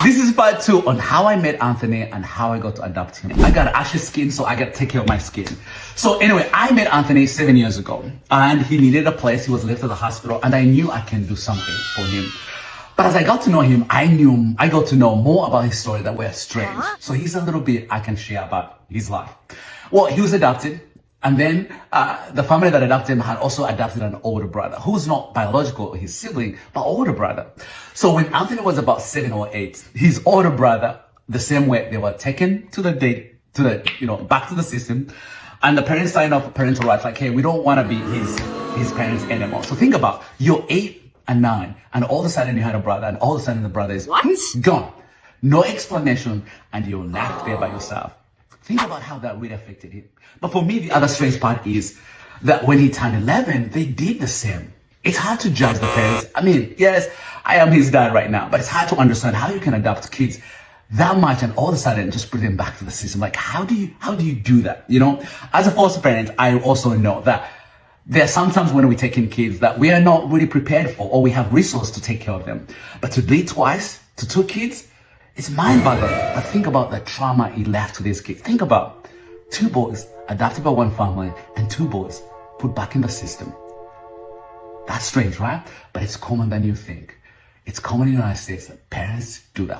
This is part 2 on how I met Anthony and how I got to adopt him. I got ashy skin, so I got to take care of my skin. So anyway, I met Anthony 7 years ago and he needed a place. He was left at the hospital and I knew I can do something for him. But as I got to know him, I got to know more about his story that were strange. So here's a little bit I can share about his life. Well, he was adopted. And then the family that adopted him had also adopted an older brother who's not biological, his sibling, but older brother. So when Anthony was about 7 or 8, his older brother, the same way, they were taken to the back to the system, and the parents signed off for parental rights, like, hey, we don't want to be his parents anymore. So think about, you're 8 and 9, and all of a sudden you had a brother, and all of a sudden the brother is gone. No explanation, and you're left there by yourself. Think about how that really affected him. But for me, the other strange part is that when he turned 11, they did the same. It's hard to judge the parents. I mean, yes, I am his dad right now, but it's hard to understand how you can adopt kids that much and all of a sudden just bring them back to the system. Like, how do you do that? You know, as a foster parent, I also know that there are sometimes when we take in kids that we are not really prepared for, or we have resources to take care of them. But to do it twice to 2 kids, it's mind-boggling. But think about the trauma it left to these kids. Think about 2 boys adopted by one family and 2 boys put back in the system. That's strange, right? But it's common than you think. It's common in the United States that parents do that.